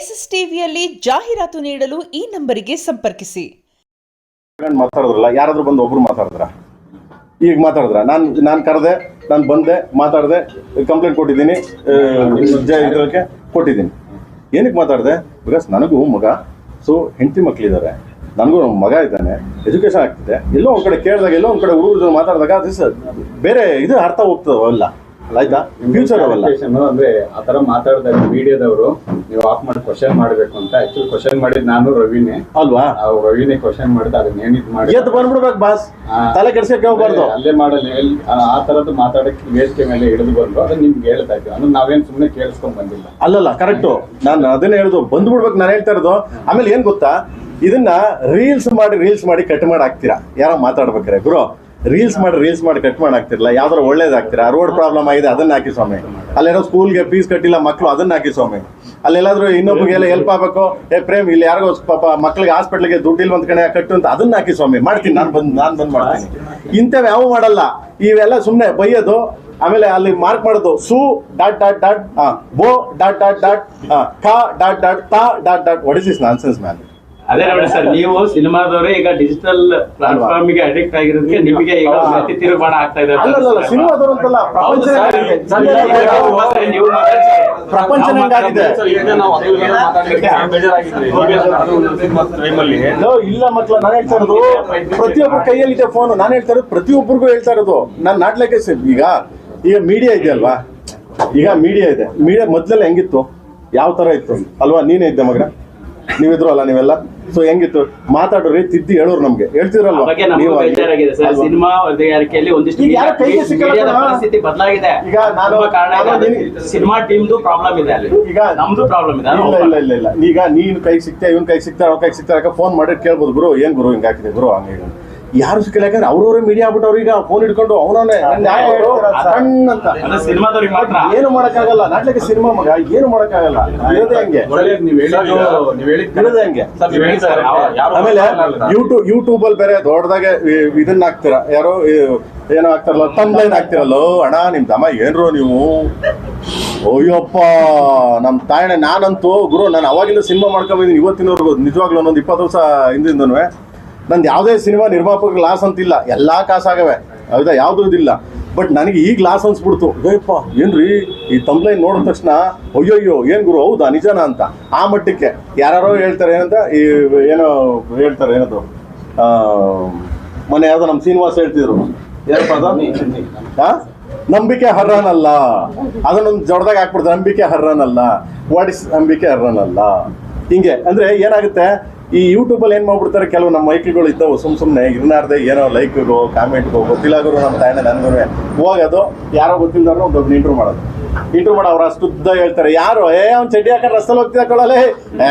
SSTVಯಲ್ಲಿ ಜಾಹೀರಾತು ನೀಡಲು ಈ ನಂಬರಿಗೆ ಸಂಪರ್ಕಿಸಿ. ಮಾತಾಡಿದ್ರಲ್ಲ, ಯಾರಾದ್ರೂ ಬಂದು ಒಬ್ರು ಮಾತಾಡಿದ್ರ? ಈಗ ಮಾತಾಡಿದ್ರ? ನಾನು ಕರೆದೆ, ನಾನು ಬಂದೆ, ಮಾತಾಡಿದೆ, ಕಂಪ್ಲೇಂಟ್ ಕೊಟ್ಟಿದ್ದೀನಿ, ಇದಕ್ಕೆ ಕೊಟ್ಟಿದ್ದೀನಿ. ಏನಕ್ಕೆ ಮಾತಾಡಿದೆ? ಬಿಕಾಸ್ ನನಗೂ ಮಗ, ಸೊ ಹೆಂಡತಿ ಮಕ್ಕಳಿದ್ದಾರೆ, ನನಗೂ ಮಗ ಇದ್ದಾನೆ, ಎಜುಕೇಶನ್ ಆಗ್ತಿದೆ. ಎಲ್ಲೋ ಒಂದು ಕಡೆ ಕೇಳಿದಾಗ, ಎಲ್ಲೋ ಒಂದು ಕಡೆ ಹುಡುಗರು ಮಾತಾಡಿದಾಗ ಬೇರೆ ಇದು ಅರ್ಥ ಹೋಗ್ತದೆ ಅವೆಲ್ಲ. ಆಯ್ತಾ? ಫ್ಯೂಚರ್ ಅವೆಲ್ಲ ಅಂದ್ರೆ ಆತರ ಮಾತಾಡಿದಾಗ ಮೀಡಿಯಾದವರು ನೀವು ಆಫ್ ಮಾಡಿ ಕ್ವಶನ್ ಮಾಡ್ಬೇಕು ಅಂತ ಆಕ್ಚುಲಿ ಕ್ವಶನ್ ಮಾಡಿದ್ ನಾನು ರವಿನೇ ಅಲ್ವಾ? ರವಿನೇ ಕ್ವಶನ್ ಮಾಡಿದ ಅದನ್ನ ಏನಿದ್ ಮಾಡಿ ಎದ್ದು ಬಂದ್ಬಿಡ್ಬೇಕು ಬಾಸ್, ತಲೆ ಕೆಡ್ಸಕ್ಕೆ ಹೋಗ್ಬಾರ್ದು. ಅಲ್ಲೇ ಮಾಡಲ್ಲ ಆ ತರದ್ದು ಮಾತಾಡಕ್ಕೆ ವೇದಿಕೆ ಮೇಲೆ ಹಿಡಿದು ಬಂದು ಅದನ್ನ ನಿಮ್ಗೆ ಹೇಳ್ತಾ ಇದ್ವಿ. ಅಂದ್ರೆ ನಾವೇನ್ ಸುಮ್ಮನೆ ಕೇಳಿಸ್ಕೊಂಡ್ ಬಂದಿಲ್ಲ. ಅಲ್ಲಲ್ಲ, ಕರೆಕ್ಟು. ನಾನು ಅದನ್ನೇ ಹೇಳುದು, ಬಂದ್ಬಿಡ್ಬೇಕು. ನಾನು ಹೇಳ್ತಾ ಇರೋದು. ಆಮೇಲೆ ಏನ್ ಗೊತ್ತಾ, ಇದನ್ನ ರೀಲ್ಸ್ ಮಾಡಿ ಕಟ್ ಮಾಡಿ ಹಾಕ್ತೀರಾ ಯಾರೋ ಮಾತಾಡ್ಬೇಕಾರೆ. ಗುರು, ರೀಲ್ಸ್ ಮಾಡಿ ಕಟ್ ಮಾಡಿ ಹಾಕ್ತಿರಲ್ಲ, ಯಾವ್ದಾರ ಒಳ್ಳೇದಾಗ್ತೀರಾ? ರೋಡ್ ಪ್ರಾಬ್ಲಮ್ ಆಗಿದೆ, ಅದನ್ನ ಹಾಕಿ ಸ್ವಾಮಿ. ಅಲ್ಲೇನೋ ಸ್ಕೂಲ್ಗೆ ಫೀಸ್ ಕಟ್ಟಿಲ್ಲ ಮಕ್ಕಳು, ಅದನ್ನ ಹಾಕಿ ಸ್ವಾಮಿ. ಅಲ್ಲೆಲ್ಲಾದ್ರೂ ಇನ್ನೊಬ್ಬರಿಗೆಲ್ಲ ಹೆಲ್ಪ್ ಆಗ್ಬೇಕು, ಪ್ರೇಮ್ ಇಲ್ಲಿ ಯಾರಿಗೋ ಪಾಪ ಮಕ್ಳಿಗೆ ಹಾಸ್ಪಿಟ್ಲಿಗೆ ದುಡ್ಡಿಲ್ಲ ಒಂದ್ ಕಡೆ ಕಟ್ಟು ಅಂತ, ಅದನ್ನ ಹಾಕಿ ಸ್ವಾಮಿ. ಮಾಡ್ತೀನಿ, ನಾನು ಬಂದ್ ಮಾಡ್ತೀನಿ. ಇಂಥವ್ ಯಾವ ಮಾಡಲ್ಲ. ಇವೆಲ್ಲ ಸುಮ್ಮನೆ ಬೈಯೋದು, ಆಮೇಲೆ ಅಲ್ಲಿ ಮಾರ್ಕ್ ಮಾಡೋದು, ಸು ಡಾಟ್ ಡಾಟ್ ಡಾಟ್ ಬೋ ಡಾಟ್ ಡಾಟ್ ಡಾಟ್ ಕ ಡಾಟ್ ಡಾಟ್ ತಾ dot dot. What is this nonsense man? ಅದೇ ನೋಡಿ ಸರ್, ನೀವು ಸಿನಿಮಾದವರೇ ಈಗ ಡಿಜಿಟಲ್ ಪ್ಲಾಟ್ಫಾರ್ಮ್ ಗೆ ಅಡಿಕ್ಟ್ ಆಗಿರೋದಕ್ಕೆ ನಿಮಗೆ ಈಗ ತಿರುಗಾಟ ಆಗ್ತಾ ಇದೆ. ಅಲ್ಲ, ಸಿನಿಮಾದವರು ಅಂತಲ್ಲ, ಪ್ರಪಂಚ ಹೆಂಗಾಗಿದೆ ಇಲ್ಲ ಮಕ್ಕಳ. ನಾನು ಹೇಳ್ತಾ ಇರೋದು ಪ್ರತಿಯೊಬ್ಬರ ಕೈಯಲ್ಲಿ ಇದೆ ಫೋನ್. ನಾನು ಹೇಳ್ತಾ ಇರೋದು ಪ್ರತಿಯೊಬ್ಬರಿಗೂ ಹೇಳ್ತಾ ಇರೋದು. ನಾನು ನಾಟ್ಲಕ್ಕೆ ಈಗ ಮೀಡಿಯಾ ಇದೆಯಲ್ವಾ, ಈಗ ಮೀಡಿಯಾ ಇದೆ. ಮೀಡಿಯಾ ಮೊದ್ಲೆಲ್ಲ ಹೆಂಗಿತ್ತು, ಯಾವ ತರ ಇತ್ತು ಅಲ್ವಾ? ನೀನೇ ಇದ್ದೆ ಮಗ, ನೀವಿದ್ರು ಅಲ್ಲ ನೀವೆಲ್ಲ. ಸೊ ಹೆಂಗಿತ್ತು ಮಾತಾಡ್ರಿ, ತಿದ್ದಿ ಹೇಳೋರು ನಮ್ಗೆ ಹೇಳ್ತಿರಲ್ವಾ? ಸಿನಿಮಾ ಪರಿಸ್ಥಿತಿ ಬದಲಾಗಿದೆ. ಈಗ ಸಿನಿಮಾ ಟೀಮ್ದು ಪ್ರಾಬ್ಲಮ್ ಇದೆ, ಈಗ ನಮ್ದು ಪ್ರಾಬ್ಲಮ್ ಇದೆ. ಇಲ್ಲ, ಈಗ ನೀನ್ ಕೈಗೆ ಸಿಗ್ತಾ, ಇವನ್ ಕೈಗೆ ಸಿಗ್ತಾ, ಅವ್ರ ಕೈಗೆ ಸಿಗ್ತಾ, ಫೋನ್ ಮಾಡಿ ಕೇಳ್ಬೋದು. ಗುರು ಏನ್ ಗುರು ಹಿಂಗ ಹಾಕಿದೆ ಗುರು, ಹಂಗ ಯಾರು ಸಿಕ್ಕಿಲ್ಲ. ಯಾಕಂದ್ರೆ ಅವ್ರವ್ರೆ ಮೀಡಿಯಾ ಆಗ್ಬಿಟ್ಟವ್ರು. ಈಗ ಫೋನ್ ಹಿಡ್ಕೊಂಡು ಅವನೇ ಏನು ಮಾಡಕ್ಕಾಗಲ್ಲ. ನಾಟ್ಲಿಕ್ಕೆ ಸಿನಿಮಾ ಮಗ ಏನು ಮಾಡಕ್ಕಾಗಲ್ಲ. ಇರೋದೇ ಹಂಗೆ. ಆಮೇಲೆ ಯೂಟ್ಯೂಬ್ ಅಲ್ಲಿ ಬೇರೆ ದೊಡ್ಡದಾಗೆ ಇದನ್ನ ಹಾಕ್ತೀರಾ, ಯಾರೋ ಏನೋ ಹಾಕ್ತಾರಲ್ಲ, ತಮ್ಲೈನ್ ಹಾಕ್ತಿರಲ್ಲೋ. ಅಣ್ಣ ನಿಮ್ ತಮ್ಮ ಏನ್ರು ನೀವು, ಅಯ್ಯಪ್ಪ ನಮ್ ತಾಯಣ್ಣ. ನಾನಂತೂ ಗುರು, ನಾನು ಅವಾಗಿಂದ ಸಿನಿಮಾ ಮಾಡ್ಕೊಂಬಂದಿನಿ ಇವತ್ತಿನವರೆಗೂ. ನಿಜವಾಗ್ಲೂ ಒಂದೊಂದು 20 ವರ್ಷ ಹಿಂದಿಂದನೂ ನಂದು ಯಾವುದೇ ಸಿನಿಮಾ ನಿರ್ಮಾಪಕ ಲಾಸ್ ಅಂತಿಲ್ಲ, ಎಲ್ಲಾ ಕಾಸಾಗವೆ, ಹೌದಾ? ಯಾವ್ದು ಇದಿಲ್ಲ. ಬಟ್ ನನಗೆ ಈಗ ಲಾಸ್ ಅನ್ಸ್ಬಿಡ್ತು. ಅಯ್ಯಪ್ಪ ಏನ್ರಿ ಈ ತಮ್ಲೈನ್ ನೋಡಿದ ತಕ್ಷಣ ಅಯ್ಯಯ್ಯೋ ಏನ್ ಗುರು, ಹೌದಾ ನಿಜಾನ ಅಂತ. ಆ ಮಟ್ಟಕ್ಕೆ ಯಾರೋ ಹೇಳ್ತಾರೆ ಏನಂತ, ಏನೋ ಹೇಳ್ತಾರೆ, ಏನದು ಮೊನ್ನೆ ಯಾವ್ದೋ ನಮ್ಮ ಶ್ರೀನಿವಾಸ ಹೇಳ್ತಿದ್ರು, ಏನಪ್ಪ ಅದು, ನಂಬಿಕೆ ಹರ್ರನಲ್ಲ. ಅದನ್ನೊಂದು ಜೊಡ್ದಾಗ ಹಾಕ್ಬಿಡ್ತಾರೆ, ನಂಬಿಕೆ ಹರ್ರನಲ್ಲ. ವಾಟ್ ಇಸ್ ನಂಬಿಕೆ ಹರ್ರನಲ್ಲ? ಹಿಂಗೆ ಅಂದ್ರೆ ಏನಾಗುತ್ತೆ, ಈ ಯೂಟ್ಯೂಬಲ್ಲಿ ಏನು ಮಾಡ್ಬಿಡ್ತಾರೆ, ಕೆಲವು ನಮ್ಮ ಮೈಕ್ಗಳು ಇದ್ದವು ಸುಮ್ಮನೆ ಇರ್ನಾರ್ದೆ ಏನೋ ಲೈಕ್ಗೋ ಕಾಮೆಂಟ್ಗೋ ಗೊತ್ತಿಲ್ಲಾಗರು ನಮ್ಮ ತಾಯಣ್ಣ ನನಗೂ ಹೋಗೋದು, ಯಾರೋ ಗೊತ್ತಿಲ್ದಾರೋ ಒಂದು ಇಂಟ್ರೂ ಮಾಡೋದು. ಇಂಟ್ರೂ ಮಾಡೋ ಅವ್ರು ಅಷ್ಟುದ್ದ ಹೇಳ್ತಾರೆ, ಯಾರು ಅವ್ನು ಚಡ್ಡಿ ಹಾಕೊಂಡು ರಸ್ತಲ್ಲಿ ಹೋಗ್ತಿದ್ದ ಕೊಡಲೇ,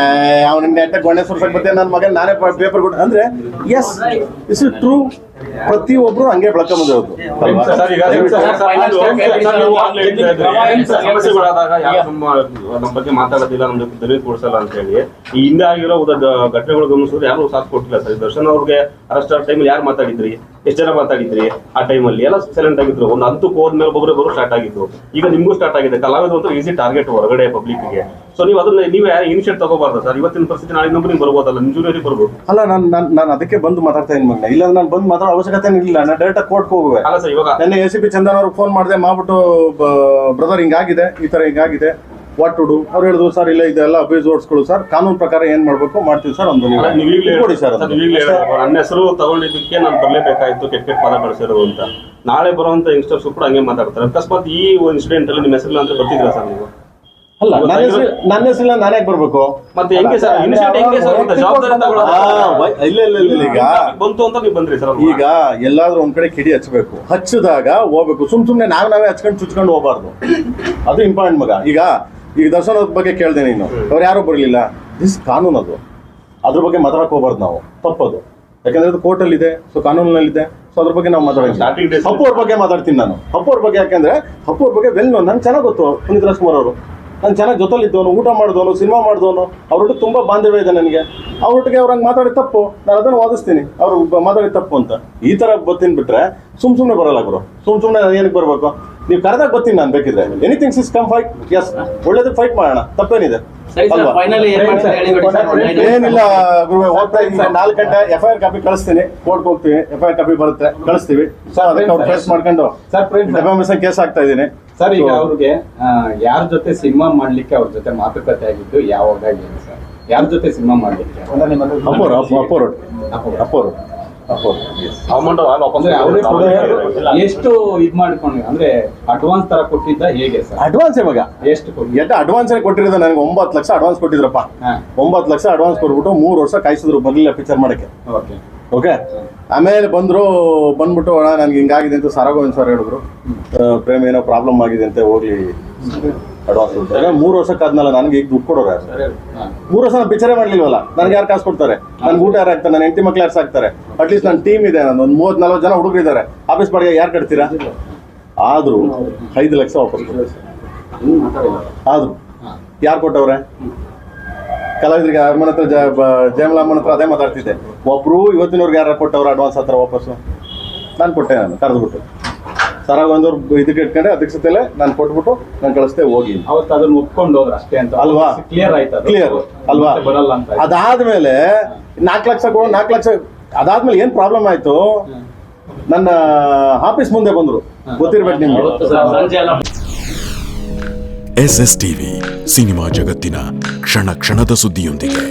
ಅವ್ನ ನೆಟ್ಟ ಗೊಣ್ಣೆ ಸುರ್ಸಕ್ ಬರ್ತೀನಿ ನನ್ನ ಮಗನ, ನಾನೇ ಪೇಪರ್ ಕೊಟ್ಟು ಅಂದ್ರೆ ಎಸ್ ಇಸ್ ಇಟ್ ಟ್ರೂ. ಪ್ರತಿಯೊಬ್ರು ಹಂಗೆ ಬೆಳ್ಕೊಂಬಂದಿರೋದು. ಸಮಸ್ಯೆಗಳಾದಾಗ ಯಾರು ನಮ್ಮ ಬಗ್ಗೆ ಮಾತಾಡೋದಿಲ್ಲ, ನಮ್ಗೆ ದಲಿತ ಕೊಡ್ಸಲ್ಲ ಅಂತ ಹೇಳಿ ಈ ಹಿಂದೆ ಆಗಿರೋ ಘಟನೆಗಳು ಗಮನಿಸಿದ್ರೆ ಯಾರು ಸಾಥ್ ಕೊಟ್ಟಿಲ್ಲ ಸರ್. ದರ್ಶನ್ ಅವ್ರಿಗೆ ಅರೆಸ್ಟ್ ಆದ ಟೈಮಲ್ಲಿ ಯಾರು ಮಾತಾಡಿದ್ರಿ, ಎಷ್ಟು ಜನ ಮಾತಾಡಿದ್ರಿ? ಆ ಟೈಮಲ್ಲಿ ಎಲ್ಲ ಸೈಲೆಂಟ್ ಆಗಿದ್ರು. ಒಂದು ಹಂತಕ್ಕೆ ಹೋದ್ಮೇಲೆ ಒಬ್ಬೊಬ್ಬರು ಸ್ಟಾರ್ಟ್ ಆಗಿದ್ರು. ಈಗ ನಿಮ್ಗೂ ಸ್ಟಾರ್ಟ್ ಆಗಿದೆ. ಕಲಾವಿದ್ರು ಅಂತ ಈಸಿ ಟಾರ್ಗೆಟ್ ಹೊರಗಡೆ ಪಬ್ಲಿಕ್ಗೆ. ಸೊ ನೀವು ಅದನ್ನ ನೀವು ಇನಿಷಿಯೇಟ್ ತಗೋಬಾರ್ದು ಸರ್. ಇವತ್ತಿನ ಪರಿಸ್ಥಿತಿ ನಾಳೆ ನಂಬರ್ ನೀವು ಬರ್ಬೋದಲ್ಲ, ನಿಜವಾಗಿ ಬರ್ಬೋದು. ಅಲ್ಲ, ನಾನು ಅದಕ್ಕೆ ಬಂದು ಮಾತಾಡ್ತಾ ಇದ್ದೀನಿ ಮಗನ. ಇಲ್ಲ ನಾನು ಬಂದು ಮಾತಾಡೋ ಅವಶ್ಯಕತೆ ಇಲ್ಲ. ನಾನು ಡೈರೆಕ್ಟ್ ಕೋರ್ಟ್ಗೆ ಹೋಗುವೆ. ಅಲ್ಲ ಸರ್, ಇವಾಗ ನನ್ನ ACP ಚಂದನ್ ಅವ್ರಿಗೆ ಫೋನ್ ಮಾಡಿದೆ, ಮಾಡ್ಬಿಟ್ಟು ಬ್ರದರ್ ಹಿಂಗಾಗಿದೆ, ಈ ತರ ಹಿಂಗಾಗಿದೆ, ವಾಟ್ ಟು ಡೂ. ಅವ್ರು ಹೇಳಿದ್ರು, ಸರ್ ಇಲ್ಲ ಇದೆಲ್ಲ ಎಪಿಸೋಡ್ಸ್ಗಳು ಸರ್, ಕಾನೂನು ಪ್ರಕಾರ ಏನ್ ಮಾಡ್ಬೇಕು ಮಾಡ್ತೀವಿ ಸರ್. ಒಂದು ಕೊಡಿ ಸರ್. ನನ್ನ ಹೆಸರು ತಗೊಂಡಿದ್ದಕ್ಕೆ ನಾನು ಬರ್ಲೇಬೇಕಾಯ್ತು, ಕೆಟ್ಟ ಪದ ಬಳಸಿರೋದು ಅಂತ. ನಾಳೆ ಬರುವಂತ ಯಂಗ್ಸ್ಟರ್ಸ್ ಕೂಡ ಹಂಗೆ ಮಾತಾಡ್ತಾರೆ. ಅಕಸ್ಮಾತ್ ಈ ಇನ್ಸಿಡೆಂಟ್ ಅಲ್ಲಿ ನಿಮ್ಮ ಹೆಸರು ಅಂತ ಬರ್ತಿದ್ರ ಸರ್ ನೀವು? ಅಲ್ಲ, ನನ್ನ ಹೆಸರಿಲ್ಲ ನಾನೇ ಬರ್ಬೇಕು. ಮತ್ತೆ ಹೆಂಗೆ ಸರ್ ಹೆಂಗೆ ಸರ್ ಜವಾಬ್ದಾರಿ ಇಲ್ಲ ಈಗ ಬಂತು ಅಂತ ನೀವು ಬಂದ್ರಿ ಸರ್? ಈಗ ಎಲ್ಲಾದ್ರೂ ಒಂದ್ ಕಡೆ ಕಿಡಿ ಹಚ್ಬೇಕು, ಹಚ್ಚಿದಾಗ ಹೋಗ್ಬೇಕು. ಸುಮ್ನೆ ನಾವೇ ಹಚ್ಕೊಂಡು ಚುಚ್ಕೊಂಡು ಹೋಗ್ಬಾರ್ದು. ಅದು ಇಂಪಾರ್ಟೆಂಟ್ ಮಗ. ಈಗ ದರ್ಶನ್ ಅವ್ರ ಬಗ್ಗೆ ಕೇಳ್ದೆ ನೀನು, ಅವ್ರು ಯಾರು ಬರಲಿಲ್ಲ. ದಿಸ್ ಕಾನೂನು, ಅದು ಅದ್ರ ಬಗ್ಗೆ ಮಾತಾಡಕ್ ಹೋಗ್ಬಾರ್ದು ನಾವು. ತಪ್ಪದು. ಯಾಕಂದ್ರೆ ಅದು ಕೋರ್ಟಲ್ಲಿ ಇದೆ, ಸೊ ಕಾನೂನಲ್ಲಿದೆ. ಸೊ ಅದ್ರ ಬಗ್ಗೆ ನಾವು ಮಾತಾಡ್ತೀವಿ. ಅಪ್ಪು ಅವ್ರ ಬಗ್ಗೆ ಮಾತಾಡ್ತೀನಿ ನಾನು. ಅಪ್ಪು ಅವ್ರ ಬಗ್ಗೆ ಯಾಕಂದ್ರೆ ಅಪ್ಪು ಅವ್ರ ಬಗ್ಗೆ ವೆಲ್ ನನ್ಗೆ ಚೆನ್ನಾಗಿ ಗೊತ್ತು. ಪುನೀತ್ ರಾಜ್ಕುಮಾರ್ ಅವರು ನಾನು ಚೆನ್ನಾಗಿ ಜೊತೆಲಿದ್ದವನು, ಊಟ ಮಾಡಿದವನು, ಸಿನಿಮಾ ಮಾಡಿದವನು, ಅವ್ರೊಟ್ಟಿಗೆ ತುಂಬ ಬಾಂಧವ್ಯ ಇದೆ ನನಗೆ. ಅವ್ರೊಟ್ಟಿಗೆ ಅವ್ರಂಗೆ ಮಾತಾಡಿ ತಪ್ಪು, ನಾನು ಅದನ್ನು ವಾದಿಸ್ತೀನಿ, ಅವ್ರು ಮಾತಾಡಿ ತಪ್ಪು ಅಂತ. ಈ ಥರ ಬರ್ತೀನಿ ಬಿಟ್ರೆ ಸುಮ್ಮನೆ ಬರಲ್ಲ ಗುರು. ಸುಮ್ಮನೆ ಏನಕ್ಕೆ ಬರಬೇಕು? ನೀವು ಕರೆದಾಗ ಬರ್ತೀನಿ ನಾನು ಬೇಕಿದ್ರೆ. Anythings is come fight. Yes, ಒಳ್ಳೇದಕ್ಕೆ ಫೈಟ್ ಮಾಡೋಣ, ತಪ್ಪೇನಿದೆ ಸರಿ ಸರ್, ಅಲ್ವಾ? ಫೈನಲಿ ಏನ್ ಮಾಡ್ತಾರೆ ಹೇಳಿಬಿಡಿ ಸರ್. ಒಳ್ಳೆ ಏನಿಲ್ಲ ಗುರುವೆ, ಹೋಗ್ತಾ ಈಗ 4 ಗಂಟೆ FIR ಕಾಪಿ ಕಳಿಸ್ತೀನಿ, ಕೋರ್ಟ್ಗೆ ಹೋಗ್ತೀವಿ, FIR ಕಾಪಿ ಬರುತ್ತೆ, ಕಳಿಸ್ತೀವಿ. ಸೊ ಅದಕ್ಕೆ ಅವ್ರು ಫೇಸ್ ಮಾಡ್ಕೊಂಡು ಡೆಫಾಮೇಷನ್ ಕೇಸ್ ಆಗ್ತಾ ಇದ್ದೀನಿ ಸರ್. ಈಗ ಅವ್ರಿಗೆ ಯಾರ ಜೊತೆ ಸಿನಿಮಾ ಮಾಡ್ಲಿಕ್ಕೆ ಅವ್ರ ಜೊತೆ ಮಾತುಕತೆ ಆಗಿದ್ದು ಯಾವಾಗ ಏನು ಸರ್? ಯಾರ ಜೊತೆ ಸಿನಿಮಾ ಮಾಡ್ಲಿಕ್ಕೆ? ಅಪ್ಪೋರು ಅಮೌಂಟ್ ಅಂದ್ರೆ ಅವರೇ ಎಷ್ಟು ಇದ್ ಮಾಡ್ಕೊಂಡು, ಅಂದ್ರೆ ಅಡ್ವಾನ್ಸ್ ತರ ಕೊಟ್ಟಿದ್ದ ಹೇಗೆ ಸರ್? ಅಡ್ವಾನ್ಸ್ ಇವಾಗ ಎಷ್ಟು ಕೊಟ್ಟಿದ್ದ? ಅಡ್ವಾನ್ಸ್ ಕೊಟ್ಟಿರೋದು ನನಗೆ 9 ಲಕ್ಷ ಅಡ್ವಾನ್ಸ್ ಕೊಟ್ಟಿದ್ರಪ್ಪ. 9 ಲಕ್ಷ ಅಡ್ವಾನ್ಸ್ ಕೊಟ್ಬಿಟ್ಟು 3 ವರ್ಷ ಕಾಯಿಸಿದ್ರು ಬರ್ಲಿಲ್ಲ ಪಿಕ್ಚರ್ ಮಾಡಕ್ಕೆ. ಓಕೆ ಓಕೆ, ಆಮೇಲೆ ಬಂದ್ಬಿಟ್ಟು ಅಣ್ಣ ನನಗೆ ಹಿಂಗಾಗಿದೆ ಅಂತ ಸಾರಾಗೋವಿಂದ್ ಸರ್ ಹೇಳಿದ್ರು, ಪ್ರೇಮ್ ಏನೋ ಪ್ರಾಬ್ಲಮ್ ಆಗಿದೆ ಅಂತ, ಹೋಗ್ಲಿ ಅಡ್ವಾನ್ಸ್ ಕೊಡ್ತಾರೆ. 3 ವರ್ಷಕ್ಕಾದ್ಮೇಲೆ ನನಗೆ ಈಗ ದುಡ್ಡು ಕೊಡೋರು ಯಾರು? 3 ವರ್ಷ ನಾನು ಪಿಕ್ಚರೇ ಮಾಡ್ಲಿಲ್ವಲ್ಲ, ನನಗೆ ಯಾರು ಕಾಸು ಕೊಡ್ತಾರೆ? ನನ್ಗೆ ಊಟ ಯಾರು ಹಾಕ್ತಾರೆ? ನನ್ನ ಹೆಂಡತಿ ಮಕ್ಳು ಯಾರು ಸಾಕ್ತಾರೆ? ಅಟ್ಲೀಸ್ಟ್ ನನ್ನ ಟೀಮ್ ಇದೆ, ನಾನು ಒಂದು 30-40 ಜನ ಹುಡುಗರು ಇದ್ದಾರೆ, ಆಫೀಸ್ ಬಾಡಿಗೆ ಯಾರು ಕಟ್ತೀರಾ? ಆದ್ರೂ 5 ಲಕ್ಷ ವಾಪಸ್ ಆದ್ರು ಯಾರು ಕೊಟ್ಟವ್ರೆ? ಕಲಾವಿದರಿಗೆ ಅಮ್ಮನ ಹತ್ರ ಜಯಮಲಮ್ಮನ ಹತ್ರ ಅದೇ ಮಾತಾಡ್ತಿದ್ದೆ. ಒಬ್ರು ಇವತ್ತಿನವ್ರಿಗೆ ಯಾರು ಕೊಟ್ಟವ್ರು ಅಡ್ವಾನ್ಸ್ ಹತ್ರ ವಾಪಸ್ಸು? ನಾನು ಕೊಟ್ಟೆ, ನಾನು ಕರೆದ್ಬಿಟ್ಟು ಸರಾಗೊಂದವ್ರು ಇದಕ್ಕೆ ಇಟ್ಕೊಂಡೆ ಅಧ್ಯಕ್ಷತೆಯಲ್ಲೇ ನಾನು ಕೊಟ್ಬಿಟ್ಟು ನಾನು ಕಳಿಸ್ದೆ ಹೋಗಿ. ಅವತ್ತು ಅದನ್ನ ಒಪ್ಕೊಂಡು ಹೋದ್ರ ಅಷ್ಟೇ ಅಂತ ಅಲ್ವಾ? ಕ್ಲಿಯರ್ ಆಯ್ತು, ಕ್ಲಿಯರ್ ಅಲ್ವಾ? ಬರಲ್ಲ ಅಂತ. ಅದಾದ್ಮೇಲೆ 4 ಲಕ್ಷ ಕೊಡು, 4 ಲಕ್ಷ ಅದಾದ್ಮೇಲೆ ಏನ್ ಪ್ರಾಬ್ಲಮ್ ಆಯ್ತು? ನನ್ನ ಆಫೀಸ್ ಮುಂದೆ ಬಂದ್ರು, ಗೊತ್ತಿರ್ಬೇಕು ನಿಮ್ಗೆ. ಸಂಜೆ ಎಲ್ಲ SSTV ಸಿನಿಮಾ ಜಗತ್ತಿನ ಕ್ಷಣ ಕ್ಷಣದ ಸುದ್ದಿಯೊಂದಿಗೆ.